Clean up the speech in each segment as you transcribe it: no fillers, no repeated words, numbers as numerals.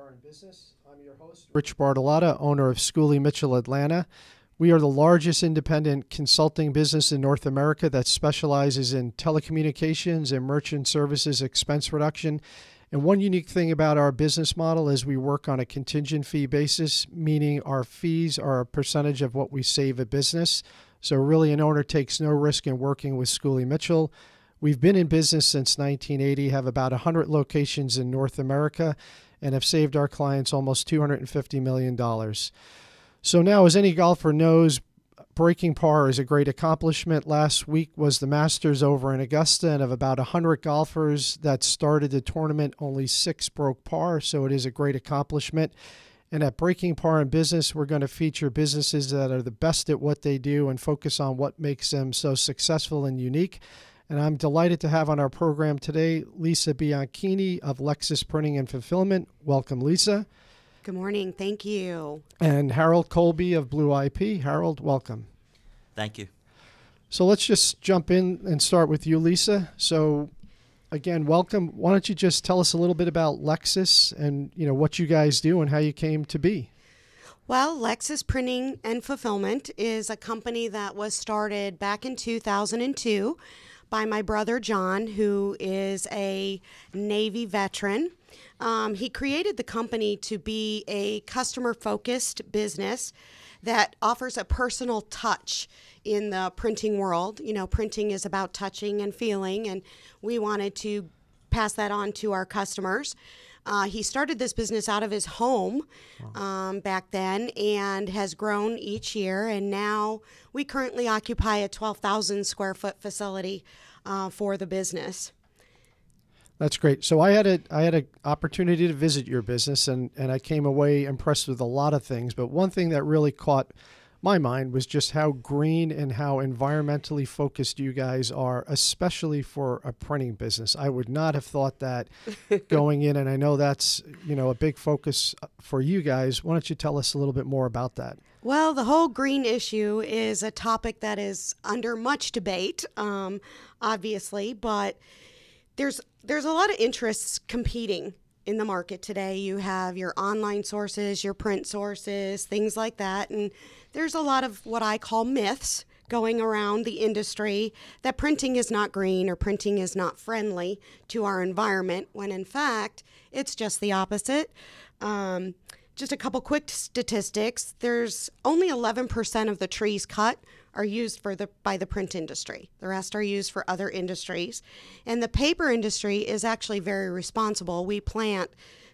Power and Business. I'm your host, Rich Bartolotta, owner of Schooley Mitchell Atlanta. We are the largest independent consulting business in North America that specializes in telecommunications and merchant services expense reduction. And one unique thing about our business model is we work on a contingent fee basis, meaning our fees are a percentage of what we save a business. So really an owner takes no risk in working with Schooley Mitchell. We've been in business since 1980, have about 100 locations in North America, and have saved our clients almost $250 million. So now, as any golfer knows, breaking par is a great accomplishment. Last week was the Masters over in Augusta, and of about 100 golfers that started the tournament, only 6 broke par, so it is a great accomplishment. And at Breaking Par in Business, we're going to feature businesses that are the best at what they do and focus on what makes them so successful and unique. And I'm delighted to have on our program today Lisa Bianchini of Lexis Printing and Fulfillment. Welcome, Lisa. Good morning. Thank you. And Harold Kolbe of BluIP. Harold, welcome. Thank you. So let's just jump in and start with you, Lisa. So again, welcome. Why don't you just tell us a little bit about Lexis and what you guys do and how you came to be? Well, Lexis Printing and Fulfillment is a company that was started back in 2002 by my brother John, who is a Navy veteran. He created the company to be a customer-focused business that offers a personal touch in the printing world. Printing is about touching and feeling, and we wanted to pass that on to our customers. He started this business out of his home back then and has grown each year, and now we currently occupy a 12,000 square foot facility for the business. That's great. So I had an opportunity to visit your business, and I came away impressed with a lot of things. But one thing that really caught my mind was just how green and how environmentally focused you guys are, especially for a printing business. I would not have thought that going in, and I know that's a big focus for you guys. Why don't you tell us a little bit more about that? Well, the whole green issue is a topic that is under much debate, obviously, but there's a lot of interests competing in the market today. You have your online sources, your print sources, things like that. And there's a lot of what I call myths going around the industry that printing is not green or printing is not friendly to our environment, when in fact, it's just the opposite. Just a couple quick statistics. There's only 11% of the trees cut are used by the print industry. The rest are used for other industries. And the paper industry is actually very responsible. We plant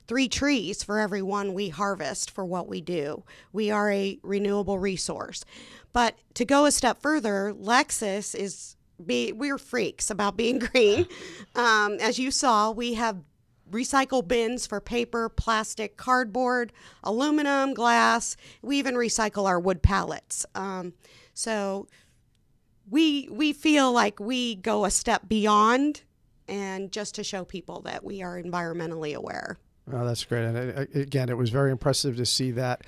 3 trees for every one we harvest for what we do. We are a renewable resource. But to go a step further, Lexis we're freaks about being green. As you saw, we have recycle bins for paper, plastic, cardboard, aluminum, glass. We even recycle our wood pallets. So we feel like we go a step beyond, and just to show people that we are environmentally aware. Oh, that's great. And again, it was very impressive to see that.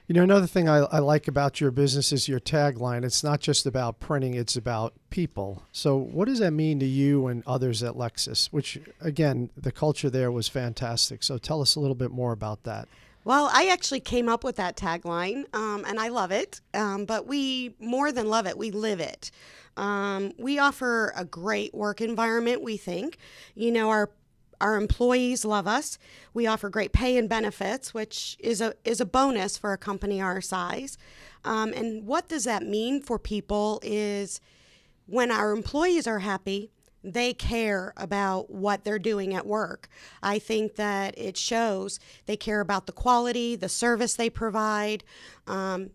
Another thing I like about your business is your tagline. It's not just about printing, it's about people. So what does that mean to you and others at Lexis? Which, again, the culture there was fantastic. So tell us a little bit more about that. Well, I actually came up with that tagline, and I love it. But we, more than love it, we live it. We offer a great work environment, we think. Our employees love us. We offer great pay and benefits, which is a bonus for a company our size. And what does that mean for people is when our employees are happy, they care about what they're doing at work. I think that it shows they care about the quality, the service they provide, and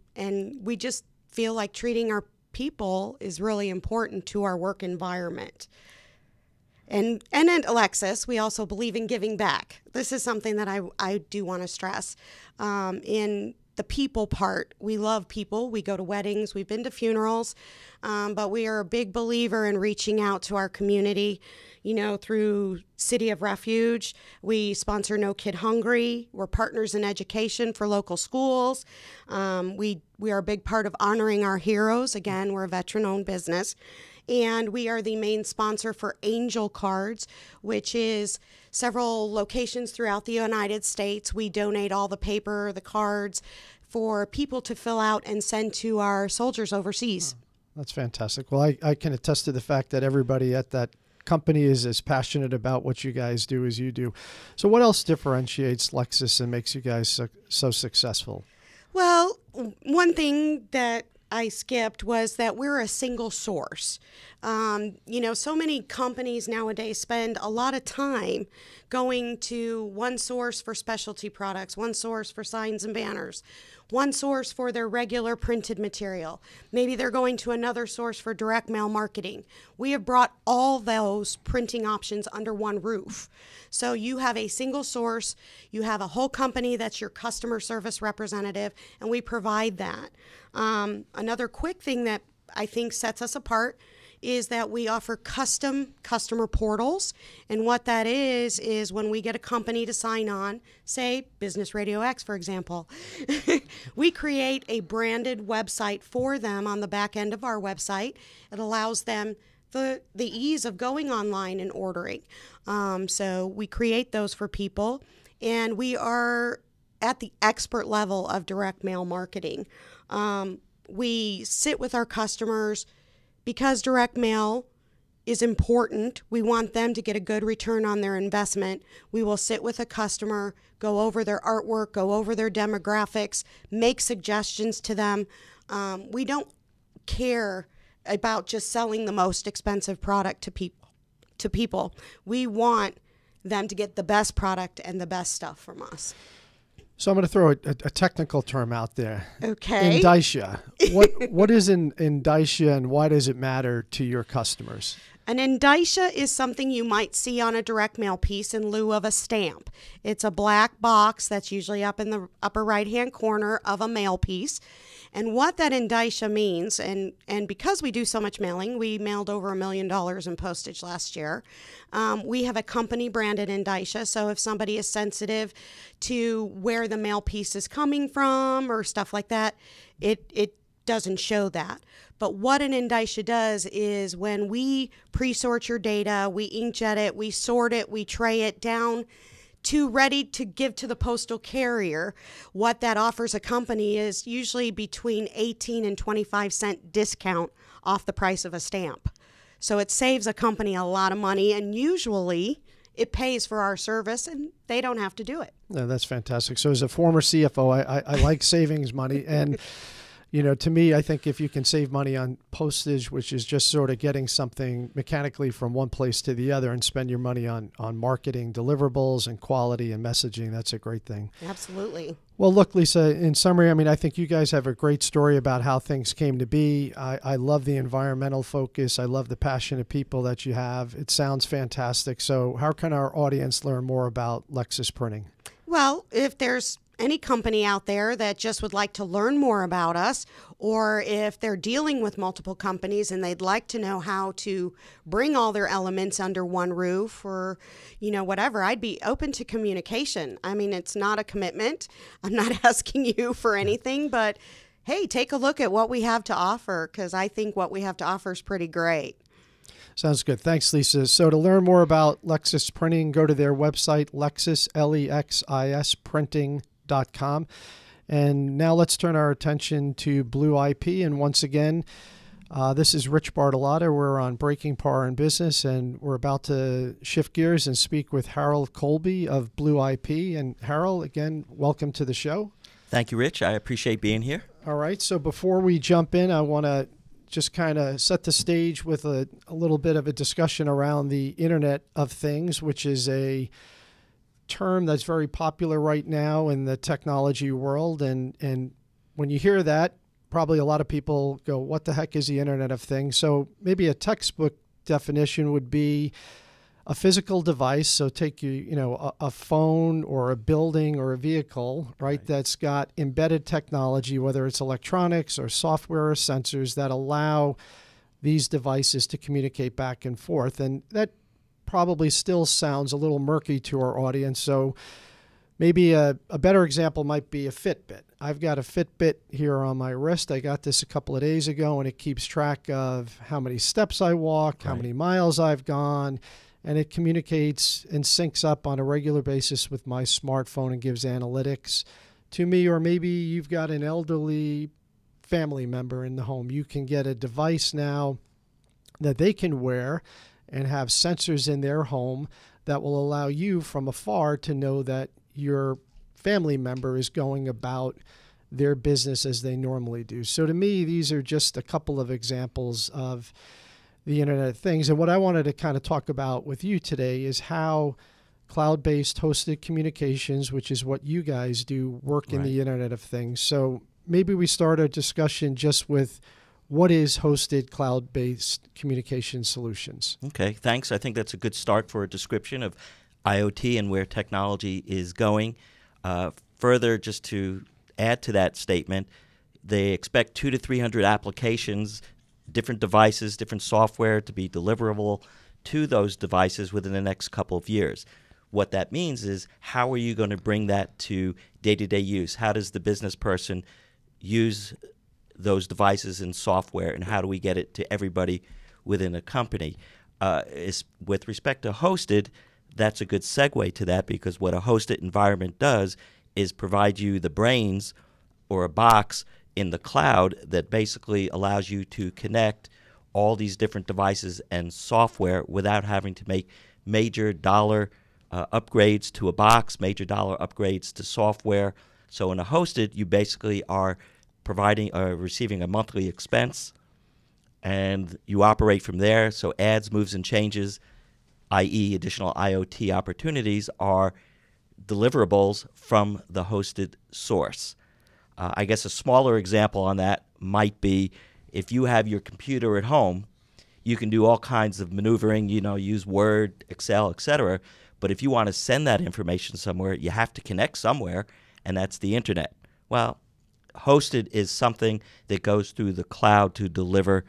we just feel like treating our people is really important to our work environment. And at Lexis, we also believe in giving back. This is something that I do want to stress. In the people part, we love people. We go to weddings. We've been to funerals. But we are a big believer in reaching out to our community, through City of Refuge. We sponsor No Kid Hungry. We're partners in education for local schools. We are a big part of honoring our heroes. Again, we're a veteran-owned business. and we are the main sponsor for Angel Cards, which is several locations throughout the United States. We donate all the paper, the cards, for people to fill out and send to our soldiers overseas. Oh, that's fantastic. Well, I can attest to the fact that everybody at that company is as passionate about what you guys do as you do. So what else differentiates Lexis and makes you guys so successful? Well, one thing that I skipped was that we're a single source. So many companies nowadays spend a lot of time going to one source for specialty products, one source for signs and banners, one source for their regular printed material. Maybe they're going to another source for direct mail marketing. We have brought all those printing options under one roof. So you have a single source, you have a whole company that's your customer service representative, and we provide that. Another quick thing that I think sets us apart is that we offer custom customer portals. And what that is when we get a company to sign on, say Business RadioX, for example, we create a branded website for them on the back end of our website. It allows them the ease of going online and ordering. So we create those for people, and we are at the expert level of direct mail marketing. We sit with our customers because direct mail is important. We want them to get a good return on their investment. We will sit with a customer, go over their artwork, go over their demographics, make suggestions to them. We don't care about just selling the most expensive product to people. We want them to get the best product and the best stuff from us. So I'm going to throw a technical term out there. Okay. Indicia. What is an indicia, and why does it matter to your customers? An indicia is something you might see on a direct mail piece in lieu of a stamp. It's a black box that's usually up in the upper right-hand corner of a mail piece. And what that indicia means, and because we do so much mailing, we mailed over $1 million in postage last year. We have a company branded indicia, so if somebody is sensitive to where the mail piece is coming from or stuff like that, it doesn't show that. But what an indicia does is when we pre-sort your data, we inkjet it, we sort it, we tray it down to ready to give to the postal carrier, what that offers a company is usually between 18 and 25 cent discount off the price of a stamp. So it saves a company a lot of money, and usually it pays for our service and they don't have to do it. No, that's fantastic. So as a former CFO, I like savings money, and to me, I think if you can save money on postage, which is just sort of getting something mechanically from one place to the other, and spend your money on marketing deliverables and quality and messaging, that's a great thing. Absolutely. Well, look, Lisa, in summary, I think you guys have a great story about how things came to be. I love the environmental focus. I love the passionate people that you have. It sounds fantastic. So how can our audience learn more about Lexis Printing? Well, if there's any company out there that just would like to learn more about us, or if they're dealing with multiple companies and they'd like to know how to bring all their elements under one roof, or whatever, I'd be open to communication. It's not a commitment. I'm not asking you for anything, but hey, take a look at what we have to offer, because I think what we have to offer is pretty great. Sounds good. Thanks, Lisa. So to learn more about Lexis Printing, go to their website, Lexis, Lexis, printing.com. And now let's turn our attention to BluIP. And once again, this is Rich Bartolotta. We're on Breaking Par in Business, and we're about to shift gears and speak with Harold Kolbe of BluIP. And Harold, again, welcome to the show. Thank you, Rich. I appreciate being here. All right. So before we jump in, I want to just kind of set the stage with a little bit of a discussion around the Internet of Things, which is a term that's very popular right now in the technology world. And when you hear that, probably a lot of people go, what the heck is the Internet of Things? So maybe a textbook definition would be a physical device. So take a phone or a building or a vehicle, right? That's got embedded technology, whether it's electronics or software or sensors, that allow these devices to communicate back and forth. And that probably still sounds a little murky to our audience. So Maybe a better example might be a Fitbit. I've got a Fitbit here on my wrist. I got this a couple of days ago, and it keeps track of how many steps I walk, how many miles I've gone, and it communicates and syncs up on a regular basis with my smartphone and gives analytics to me. Or maybe you've got an elderly family member in the home. You can get a device now that they can wear and have sensors in their home that will allow you from afar to know that your family member is going about their business as they normally do. So to me, these are just a couple of examples of the Internet of Things. And what I wanted to kind of talk about with you today is how cloud-based hosted communications, which is what you guys do, work in the Internet of Things. So maybe we start our discussion just with what is hosted cloud-based communication solutions? Okay, thanks. I think that's a good start for a description of IoT and where technology is going. Further, just to add to that statement, they expect 200 to 300 applications, different devices, different software to be deliverable to those devices within the next couple of years. What that means is, how are you going to bring that to day-to-day use? How does the business person use those devices and software, and how do we get it to everybody within a company? With respect to hosted, that's a good segue to that, because what a hosted environment does is provide you the brains or a box in the cloud that basically allows you to connect all these different devices and software without having to make major dollar upgrades to a box, major dollar upgrades to software. So in a hosted, you basically are receiving a monthly expense, and you operate from there. So adds, moves, and changes, i.e. additional IoT opportunities, are deliverables from the hosted source. I guess a smaller example on that might be, if you have your computer at home, you can do all kinds of maneuvering, use Word, Excel, etc. But if you want to send that information somewhere, you have to connect somewhere, and that's the internet. Well, hosted is something that goes through the cloud to deliver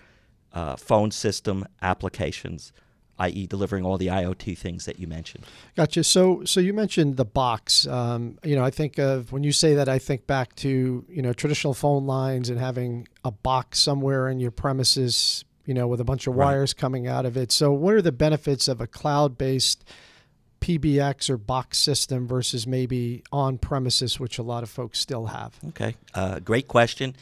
phone system applications, i.e. delivering all the IoT things that you mentioned. Gotcha. So you mentioned the box. I think of, when you say that, I think back to, traditional phone lines and having a box somewhere in your premises, with a bunch of wires coming out of it. So what are the benefits of a cloud-based PBX or box system versus maybe on-premises, which a lot of folks still have? Okay. Great question.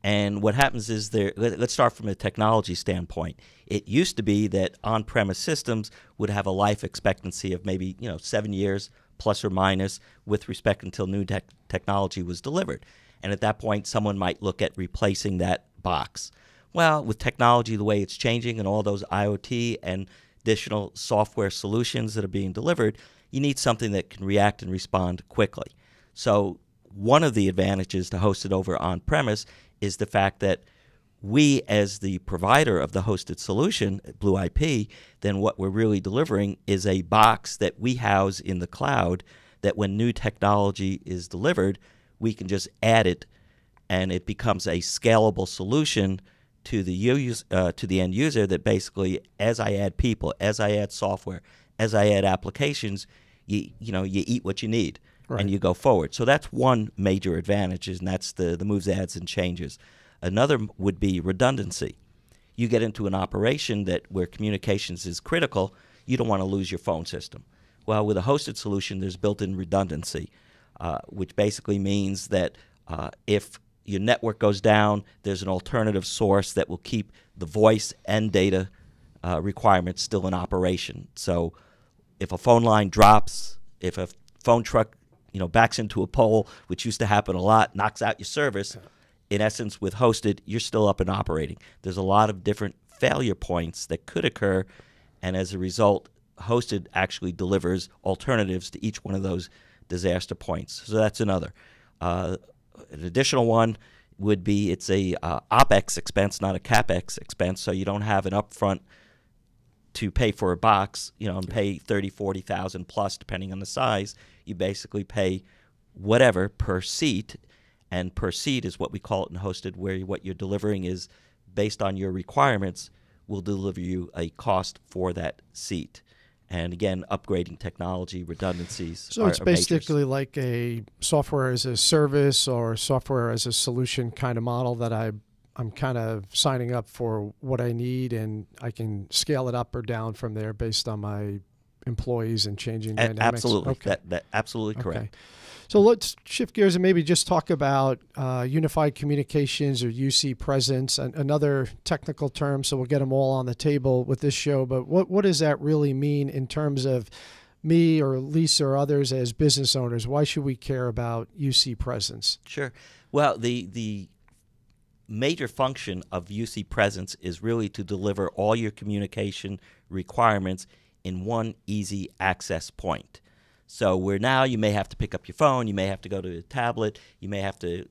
And what happens is, let's start from a technology standpoint. It used to be that on-premise systems would have a life expectancy of maybe 7 years plus or minus, with respect until new technology was delivered. And at that point, someone might look at replacing that box. Well, with technology the way it's changing and all those IoT and additional software solutions that are being delivered, you need something that can react and respond quickly. So one of the advantages to host it over on-premise is the fact that we, as the provider of the hosted solution, BluIP, then what we're really delivering is a box that we house in the cloud, that when new technology is delivered, we can just add it, and it becomes a scalable solution to the end user, that basically, as I add people, as I add software, as I add applications, you eat what you need. Right. And you go forward. So that's one major advantage, and that's the moves, adds, and changes. Another would be redundancy. You get into an operation where communications is critical, you don't want to lose your phone system. Well, with a hosted solution, there's built-in redundancy, which basically means that if your network goes down, there's an alternative source that will keep the voice and data requirements still in operation. So if a phone line drops, if a phone truck backs into a pole, which used to happen a lot, knocks out your service, in essence, with hosted, you're still up and operating. There's a lot of different failure points that could occur, and as a result, hosted actually delivers alternatives to each one of those disaster points. So that's another. An additional one would be, it's a OpEx expense, not a CapEx expense, so you don't have an upfront to pay for a box, and pay $30,000, $40,000 plus, depending on the size. You basically pay whatever per seat, and per seat is what we call it in hosted, where what you're delivering is based on your requirements, will deliver you a cost for that seat. And again, upgrading technology, redundancies. So it's basically like a software as a service or software as a solution kind of model that I'm kind of signing up for what I need, and I can scale it up or down from there based on my employees and changing dynamics. Absolutely. Okay. That absolutely correct. Okay. So let's shift gears and maybe just talk about unified communications or UC presence, another technical term, so we'll get them all on the table with this show. But what does that really mean in terms of me or Lisa or others as business owners? Why should we care about UC presence? Sure. Well, the major function of UC presence is really to deliver all your communication requirements in one easy access point. So where now you may have to pick up your phone, you may have to go to a tablet, you may have to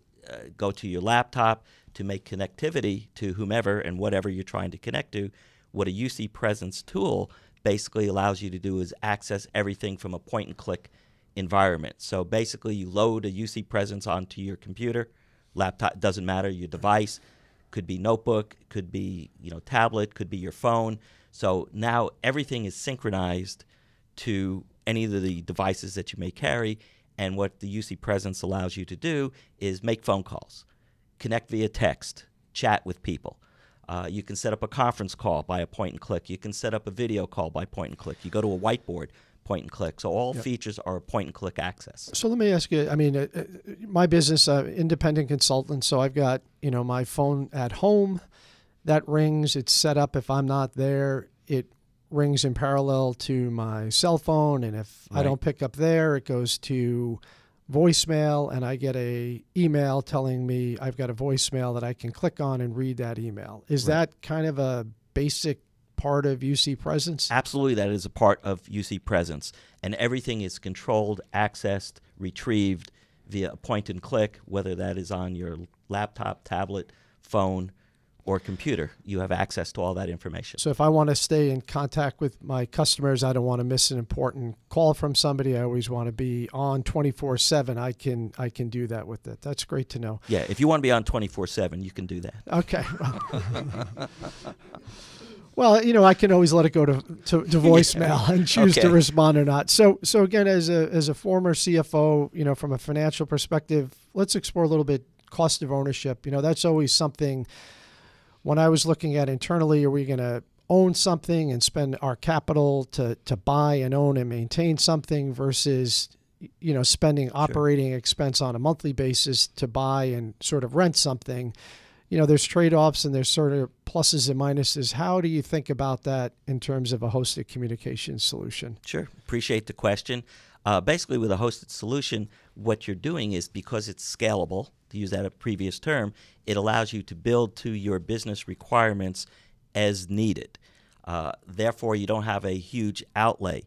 go to your laptop to make connectivity to whomever and whatever you're trying to connect to. What a UC presence tool basically allows you to do is access everything from a point-and-click environment. So basically you load a UC presence onto your computer, laptop, doesn't matter, your device, could be notebook, could be tablet, could be your phone. So now everything is synchronized to any of the devices that you may carry, and what the UC presence allows you to do is make phone calls, connect via text, chat with people. You can set up a conference call by a point and click. You can set up a video call by point and click. You go to a whiteboard, point and click. So all features are point and click access. So let me ask you, my business, independent consultant, so I've got, my phone at home that rings. It's set up. If I'm not there, it rings in parallel to my cell phone, and if I don't pick up there, it goes to voicemail, and I get a email telling me I've got a voicemail that I can click on and read that email. Is that kind of a basic part of UC presence? Absolutely, that is a part of UC presence, and everything is controlled, accessed, retrieved via a point and click, whether that is on your laptop, tablet, phone, or computer. You have access to all that information. So if I want to stay in contact with my customers, I don't want to miss an important call from somebody, I always want to be on 24/7, I can do that with it. That's great to know. Yeah, if you want to be on 24/7, you can do that. Okay. Well, I can always let it go to voicemail and choose to respond or not. So again, as a former CFO, from a financial perspective, let's explore a little bit cost of ownership. That's always something. When I was looking at internally, are we going to own something and spend our capital to buy and own and maintain something versus, spending operating expense on a monthly basis to buy and sort of rent something? There's trade-offs and there's sort of pluses and minuses. How do you think about that in terms of a hosted communications solution? Sure. Appreciate the question. Basically, with a hosted solution, what you're doing is, because it's scalable, to use that a previous term, it allows you to build to your business requirements as needed. Therefore, you don't have a huge outlay.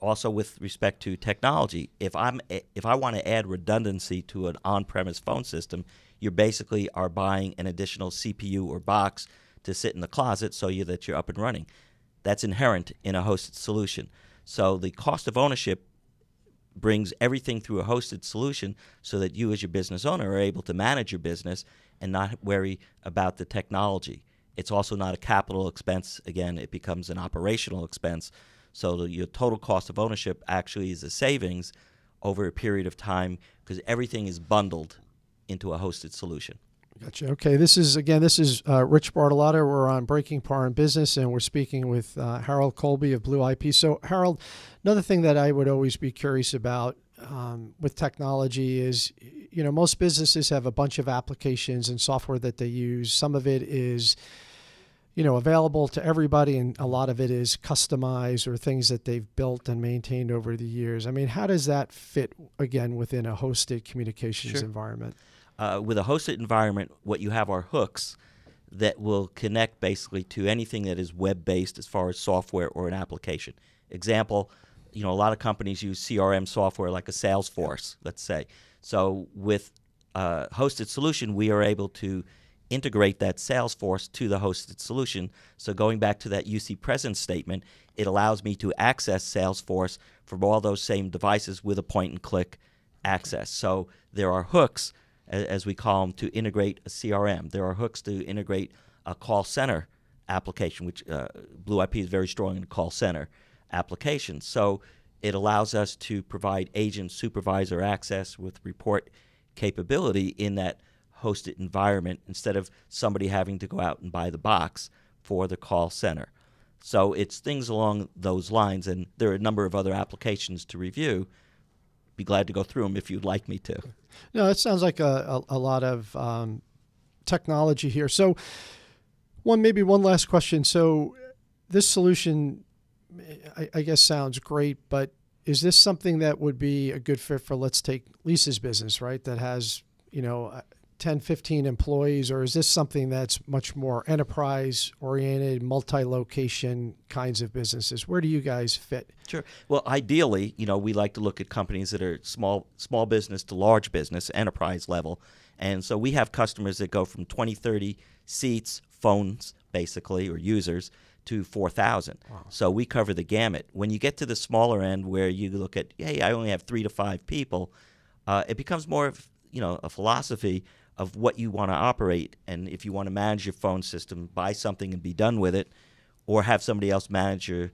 Also, with respect to technology, if I want to add redundancy to an on-premise phone system, you basically are buying an additional CPU or box to sit in the closet so that you're up and running. That's inherent in a hosted solution. So the cost of ownership brings everything through a hosted solution so that you as your business owner are able to manage your business and not worry about the technology. It's also not a capital expense. Again, it becomes an operational expense. So your total cost of ownership actually is a savings over a period of time because everything is bundled into a hosted solution. Gotcha. Okay, this is Rich Bartolotta. We're on Breaking Par in Business, and we're speaking with Harold Kolbe of BluIP. So, Harold, another thing that I would always be curious about with technology is, most businesses have a bunch of applications and software that they use. Some of it is, available to everybody, and a lot of it is customized or things that they've built and maintained over the years. How does that fit, again, within a hosted communications environment? With a hosted environment, what you have are hooks that will connect basically to anything that is web-based as far as software or an application. Example, a lot of companies use CRM software like a Salesforce, let's say. So with a hosted solution, we are able to integrate that Salesforce to the hosted solution. So going back to that UC presence statement, it allows me to access Salesforce from all those same devices with a point-and-click access. So there are hooks, as we call them, to integrate a CRM. There are hooks to integrate a call center application, which BluIP is very strong in the call center applications. So it allows us to provide agent supervisor access with report capability in that hosted environment instead of somebody having to go out and buy the box for the call center. So it's things along those lines, and there are a number of other applications to review. Be glad to go through them if you'd like me to. No, it sounds like a lot of technology here. So maybe one last question. So this solution, I guess, sounds great, but is this something that would be a good fit for, let's take Lisa's business, right, that has, 10, 15 employees, or is this something that's much more enterprise-oriented, multi-location kinds of businesses? Where do you guys fit? Sure. Well, ideally, we like to look at companies that are small business to large business, enterprise level. And so we have customers that go from 20, 30 seats, phones, basically, or users, to 4,000. Wow. So we cover the gamut. When you get to the smaller end where you look at, hey, I only have 3 to 5 people, it becomes more of, a philosophy of what you want to operate. And if you want to manage your phone system, buy something and be done with it, or have somebody else manage your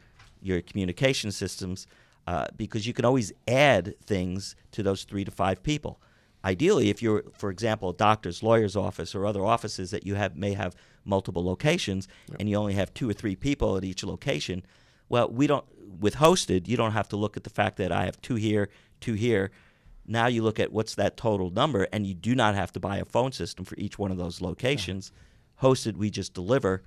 communication systems, because you can always add things to those 3 to 5 people. Ideally, if you're, for example, a doctor's, lawyer's office, or other offices that may have multiple locations, yep, and you only have 2 or 3 people at each location, well, with hosted, you don't have to look at the fact that I have 2 here, 2 here. Now you look at what's that total number, and you do not have to buy a phone system for each one of those locations. Yeah. Hosted, we just deliver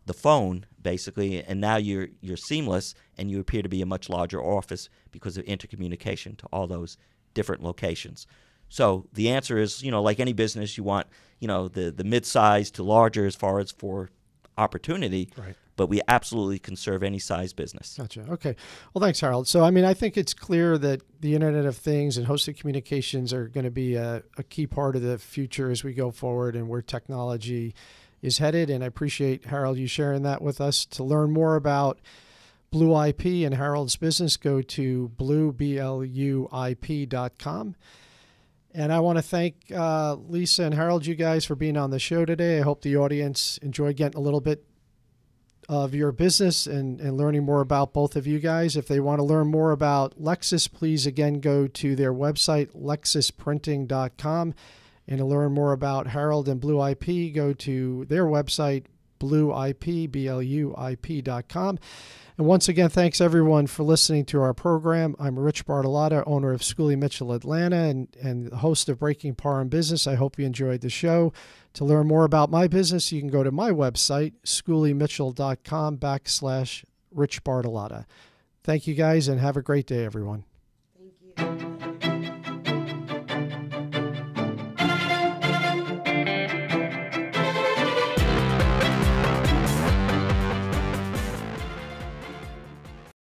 the phone, basically, and now you're seamless, and you appear to be a much larger office because of intercommunication to all those different locations. So the answer is, like any business, you want, the mid-size to larger as far as for opportunity. Right. But we absolutely can serve any size business. Gotcha. Okay. Well, thanks, Harold. So, I think it's clear that the Internet of Things and hosted communications are going to be a key part of the future as we go forward and where technology is headed. And I appreciate, Harold, you sharing that with us. To learn more about BluIP and Harold's business, go to BluIP.com. And I want to thank Lisa and Harold, you guys, for being on the show today. I hope the audience enjoyed getting a little bit of your business and learning more about both of you guys. If they want to learn more about Lexis, please again go to their website, lexisprinting.com. And to learn more about Harold and BluIP, go to their website, BluIP, BLUIP.com. And once again, thanks everyone for listening to our program. I'm Rich Bartolotta, owner of Schooley Mitchell Atlanta and the host of Breaking Par in Business. I hope you enjoyed the show. To learn more about my business, you can go to my website, schooleymitchell.com/Rich Bartolotta. Thank you guys, and have a great day, everyone.